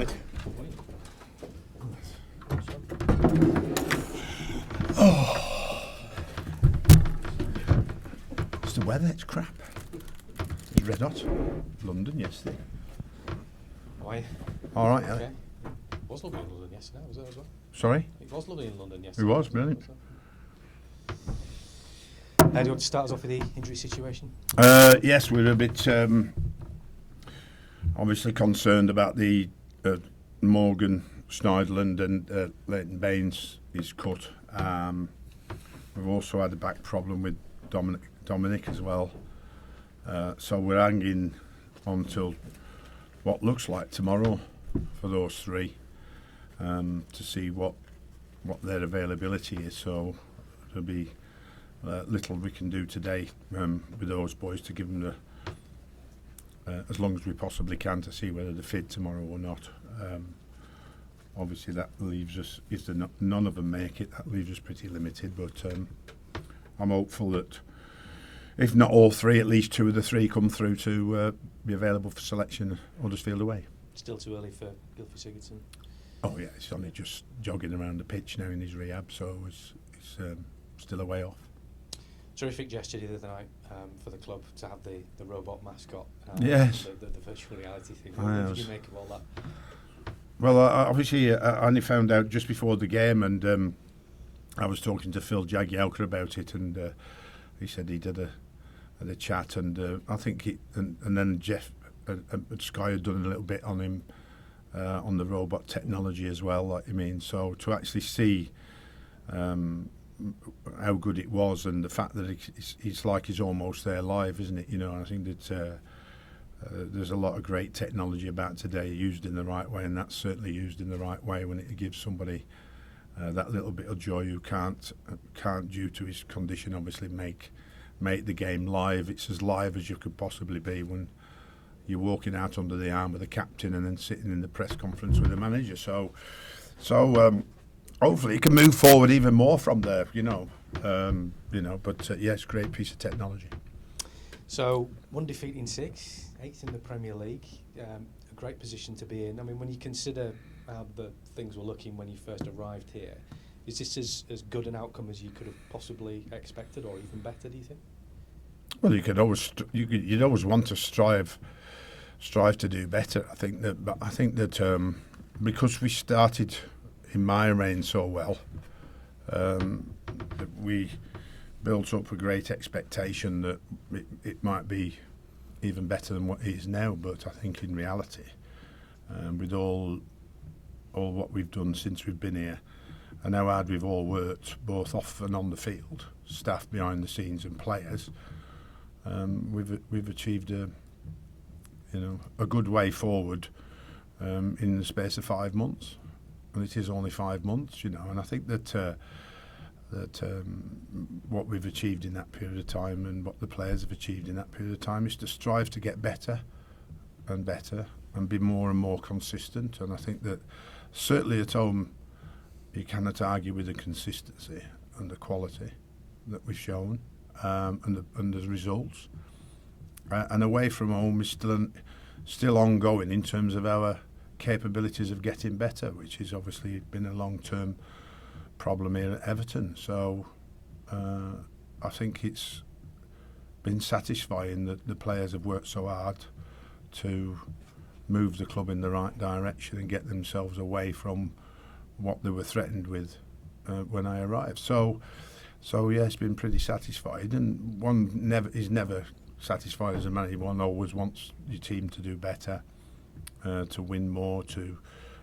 morning. Oh, it's the weather. It's crap. It's red hot. London yesterday. Why? All right. Okay. It was lovely in London yesterday, was it as well? Sorry. It was lovely in London yesterday. It was brilliant. Do you want to start us off with the injury situation? Yes, we're a bit obviously concerned about the Morgan Schneiderland and Leighton Baines is cut. We've also had a back problem with Dominic as well. So we're hanging on till what looks like tomorrow for those three to see what their availability is. So there'll be little we can do today with those boys to give them the as long as we possibly can to see whether they're fit tomorrow or not. Obviously that leaves us, if none of them make it, that leaves us pretty limited, but I'm hopeful that if not all three, at least two of the three come through to be available for selection Huddersfield away. Still too early for Gylfi Sigurdsson? Oh yeah, he's only just jogging around the pitch now in his rehab, so it's still a way off. Terrific gesture the other night for the club to have the robot mascot. Yes. The virtual reality thing. What did you make of all that? Well, obviously, I only found out just before the game, and I was talking to Phil Jagielka about it, and he said he'd had a chat, and I think and then Jeff at Sky had done a little bit on him on the robot technology as well. Like you mean, so to actually see how good it was, and the fact that it's like he's almost there live, isn't it? You know, and I think that there's a lot of great technology about today used in the right way, and that's certainly used in the right way when it gives somebody that little bit of joy who can't due to his condition obviously make the game live. It's as live as you could possibly be when you're walking out under the arm of the captain and then sitting in the press conference with the manager. So hopefully it can move forward even more from there, but yes, great piece of technology. So, one defeat in six, 8th in the Premier League, a great position to be in. I mean, when you consider how the things were looking when you first arrived here, is this as good an outcome as you could have possibly expected, or even better, do you think? Well, you could always you'd always want to strive to do better. I think that because we started in my reign so well, that we built up a great expectation that it might be even better than what it is now. But I think in reality, with all what we've done since we've been here, and how hard we've all worked, both off and on the field, staff behind the scenes and players, we've achieved a good way forward in the space of 5 months, and it is only 5 months, and I think that what we've achieved in that period of time and what the players have achieved in that period of time is to strive to get better and better and be more and more consistent. And I think that certainly at home you cannot argue with the consistency and the quality that we've shown and the results. And away from home is still ongoing in terms of our capabilities of getting better, which has obviously been a long-term problem here at Everton. So I think it's been satisfying that the players have worked so hard to move the club in the right direction and get themselves away from what they were threatened with when I arrived. So yeah, it's been pretty satisfied, and one is never satisfied as a manager. One always wants your team to do better, to win more, to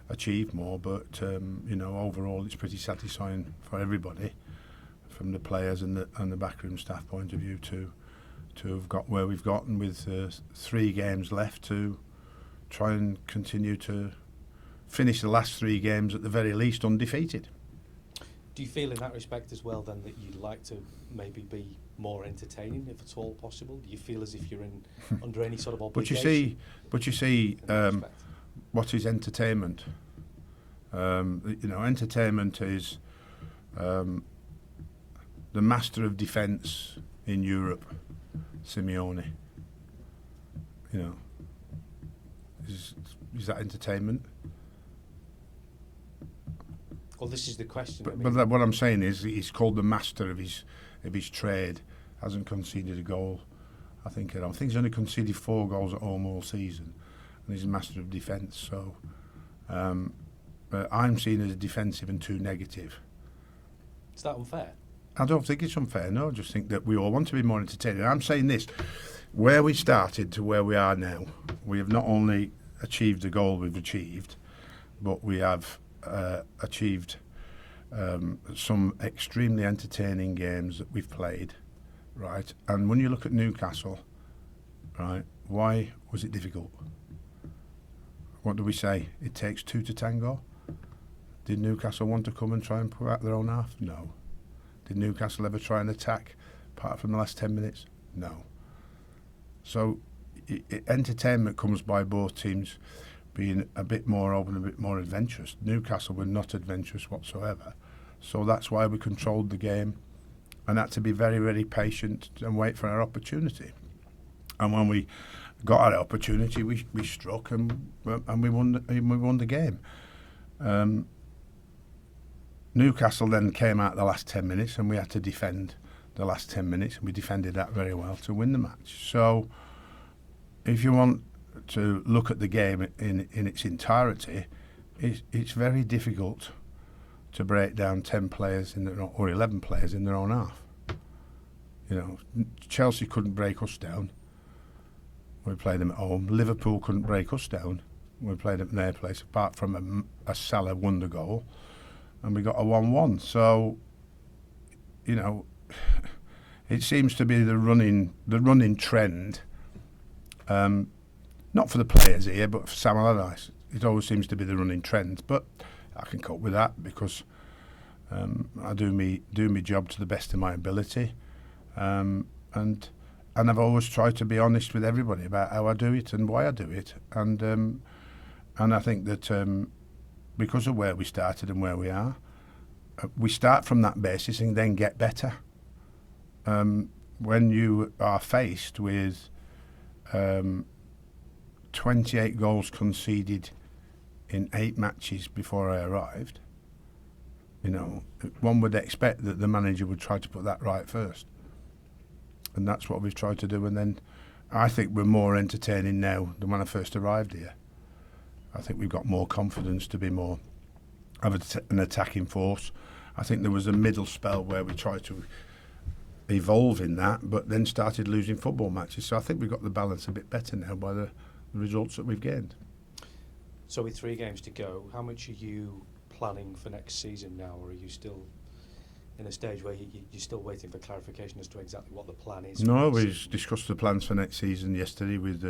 achieve more, but overall it's pretty satisfying for everybody, from the players and the backroom staff point of view, to have got where we've gotten with 3 games left, to try and continue to finish the last 3 games at the very least undefeated. Do you feel in that respect as well then that you'd like to maybe be more entertaining, if at all possible? Do you feel as if you're under any sort of obligation? But you see, what is entertainment? Entertainment is the master of defence in Europe, Simeone. Is that entertainment? Well, this is the question. But what I'm saying is he's called the master of his trade. Hasn't conceded a goal. I think he's only conceded 4 goals at home all season, and he's a master of defence. So I'm seen as defensive and too negative. Is that unfair? I don't think it's unfair. No, I just think that we all want to be more entertaining. I'm saying this: where we started to where we are now, we have not only achieved the goal we've achieved, but we have achieved some extremely entertaining games that we've played, right? And when you look at Newcastle, right, why was it difficult? What do we say? It takes 2 to tango. Did Newcastle want to come and try and put out their own half? No. Did Newcastle ever try and attack, apart from the last 10 minutes? No. So entertainment comes by both teams being a bit more open, a bit more adventurous. Newcastle were not adventurous whatsoever. So that's why we controlled the game and had to be very, very patient and wait for our opportunity. And when we got our opportunity, we struck and we won the game. Newcastle then came out the last 10 minutes and we had to defend the last 10 minutes, and we defended that very well to win the match. So if you want to look at the game in its entirety, it's very difficult to break down 10 players or 11 players in their own half. You know, Chelsea couldn't break us down. We played them at home. Liverpool couldn't break us down. We played them at their place, apart from a Salah wonder goal, and we got a 1-1. So, you know, it seems to be the running trend. Not for the players here, but for Sam Allardyce. It always seems to be the running trend. But I can cope with that because I do my job to the best of my ability, and I've always tried to be honest with everybody about how I do it and why I do it. And I think that because of where we started and where we are, we start from that basis and then get better. When you are faced with 28 goals conceded in 8 matches before I arrived, you know, one would expect that the manager would try to put that right first. And that's what we've tried to do. And then I think we're more entertaining now than when I first arrived here. I think we've got more confidence to be more of an attacking force. I think there was a middle spell where we tried to evolve in that, but then started losing football matches. So I think we've got the balance a bit better now by the results that we've gained. So with 3 games to go, how much are you planning for next season now, or are you still in a stage where you're still waiting for clarification as to exactly what the plan is? No, we discussed the plans for next season yesterday with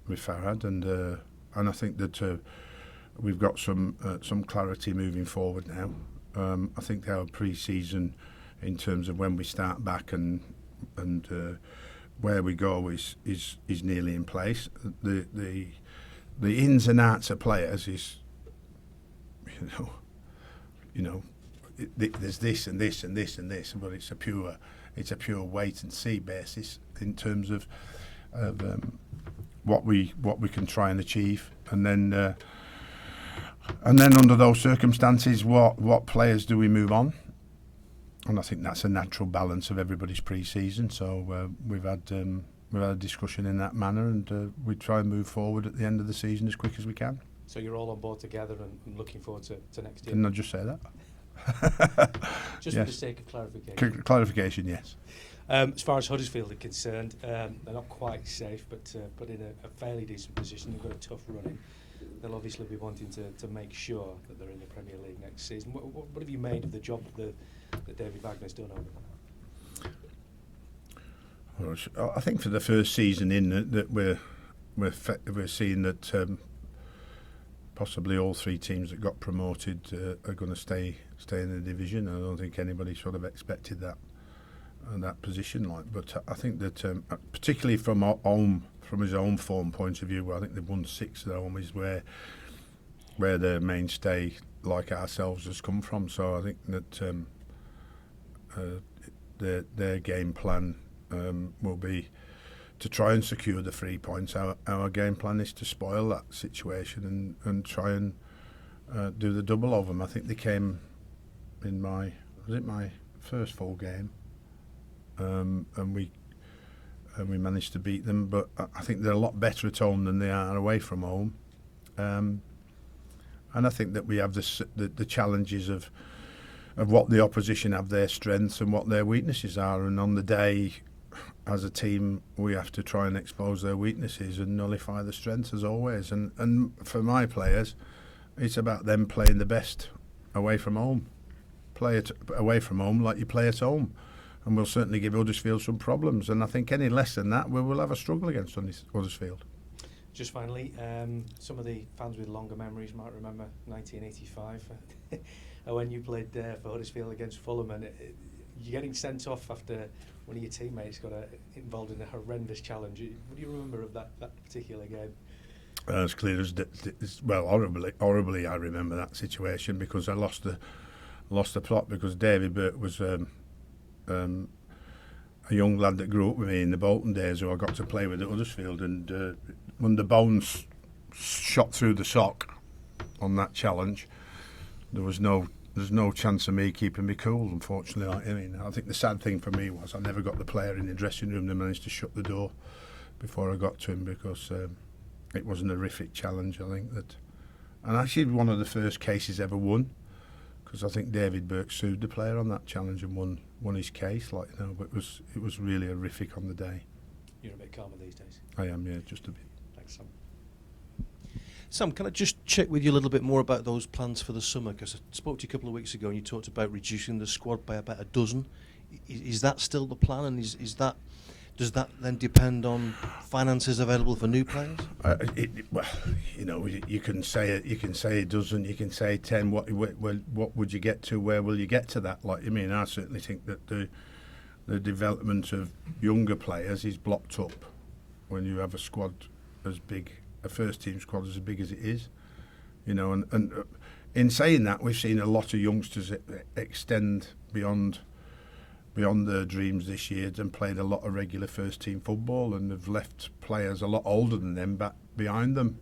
Farhad, and I think that we've got some clarity moving forward now. I think our pre-season, in terms of when we start back and where we go, is nearly in place. The ins and outs of players is, there's this and this and this and this, but it's a pure wait and see basis in terms of what we can try and achieve, and then under those circumstances, what players do we move on? And I think that's a natural balance of everybody's pre-season. So we've had a discussion in that manner, and we try and move forward at the end of the season as quick as we can. So you're all on board together and looking forward to next year? Didn't I just say that? Just yes. for the sake of clarification. Clarification, yes. As far as Huddersfield are concerned, they're not quite safe, but in a fairly decent position. They've got a tough running. They'll obviously be wanting to make sure that they're in the Premier League next season. What have you made of the job that David Wagner's done over there? Well, I think for the first season in that we're seeing that possibly all 3 teams that got promoted are going to stay in the division. I don't think anybody sort of expected that position, but I think that particularly from his own form point of view, I think they've won 6 at home is where their mainstay, like ourselves, has come from. So I think that their game plan will be to try and secure the 3 points. Our game plan is to spoil that situation and try and do the double of them. I think they came in my first full game, and we managed to beat them. But I think they're a lot better at home than they are away from home, and I think that we have the challenges of what the opposition have, their strengths and what their weaknesses are, and on the day, as a team, we have to try and expose their weaknesses and nullify the strengths as always. And for my players, it's about them playing the best away from home. Play it away from home like you play at home. And we'll certainly give Huddersfield some problems. And I think any less than that, we will have a struggle against Huddersfield. Just finally, some of the fans with longer memories might remember 1985 when you played for Huddersfield against Fulham, and you're getting sent off after one of your teammates got involved in a horrendous challenge. What do you remember of that particular game? As clear as horribly I remember that situation, because I lost the plot, because David Burke was a young lad that grew up with me in the Bolton days, who I got to play with at Huddersfield, and when the bones shot through the sock on that challenge, there's no chance of me keeping me cool, unfortunately. I think the sad thing for me was I never got the player in the dressing room. They managed to shut the door before I got to him, because it was an horrific challenge, I think. And actually one of the first cases ever won, because I think David Burke sued the player on that challenge and won his case. But it was really horrific on the day. You're a bit calmer these days. I am, yeah, just a bit. Thanks, Sam. Sam, can I just check with you a little bit more about those plans for the summer? Because I spoke to you a couple of weeks ago and you talked about reducing the squad by about a dozen. Is that still the plan, and does that then depend on finances available for new players? You can say it. You can say a dozen. You can say 10. What would you get to? Where will you get to that? I certainly think that the development of younger players is blocked up when you have a squad as big. A first team squad as big as it is, and in saying that, we've seen a lot of youngsters extend beyond their dreams this year and played a lot of regular first team football, and have left players a lot older than them back behind them.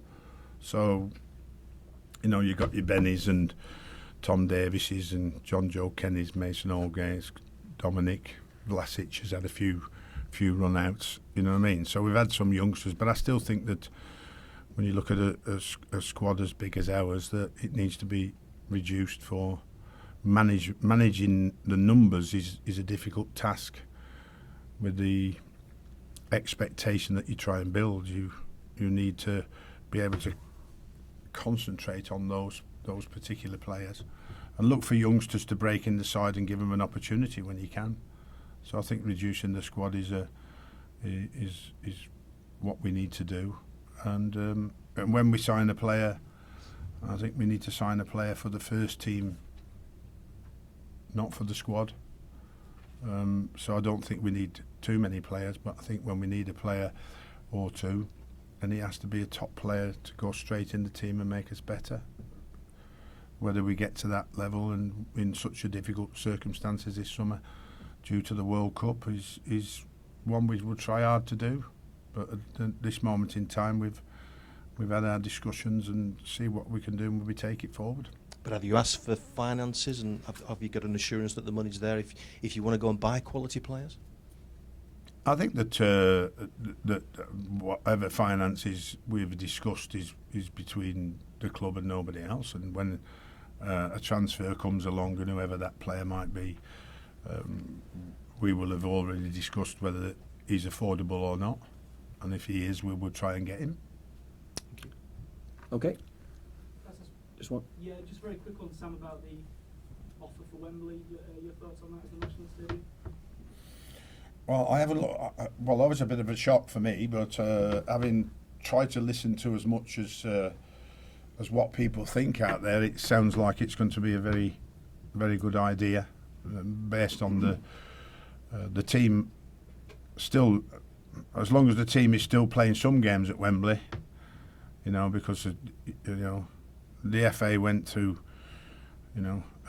So, you've got your Bennies and Tom Davises and John Joe Kennys, Mason Allgates, Dominic Vlasic has had a few run-outs, So we've had some youngsters, but I still think that when you look at a squad as big as ours, that it needs to be reduced. For managing the numbers is a difficult task. With the expectation that you try and build, you need to be able to concentrate on those particular players, and look for youngsters to break in the side and give them an opportunity when you can. So I think reducing the squad is what we need to do. And when we sign a player, I think we need to sign a player for the first team, not for the squad. So I don't think we need too many players, but I think when we need a player or two, and he has to be a top player to go straight in the team and make us better. Whether we get to that level and in such a difficult circumstances this summer due to the World Cup is one we will try hard to do. But at this moment in time, we've had our discussions and see what we can do, and we take it forward. But have you asked for finances, and have you got an assurance that the money's there if you want to go and buy quality players? I think that whatever finances we've discussed is between the club and nobody else. And when a transfer comes along, and whoever that player might be, we will have already discussed whether he's affordable or not. And if he is, we will try and get him. Thank you. Okay. Just one. Yeah, just very quick one, Sam, about the offer for Wembley. Your thoughts on that as the National Stadium? Well, I haven't. Well, that was a bit of a shock for me, but having tried to listen to as much as what people think out there, it sounds like it's going to be a very, very good idea, based on the team still. As long as the team is still playing some games at Wembley, because the FA went through,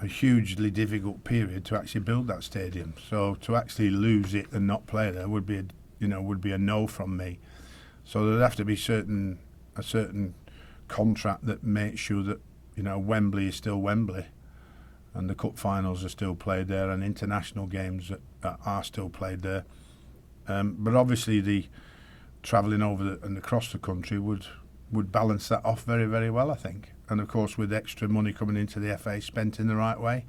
a hugely difficult period to actually build that stadium. So to actually lose it and not play there would be a no from me. So there'd have to be a certain contract that makes sure that you know, Wembley is still Wembley, and the cup finals are still played there, and international games are still played there. But obviously, the travelling over and across the country would balance that off very, very well, I think. And of course, with extra money coming into the FA spent in the right way,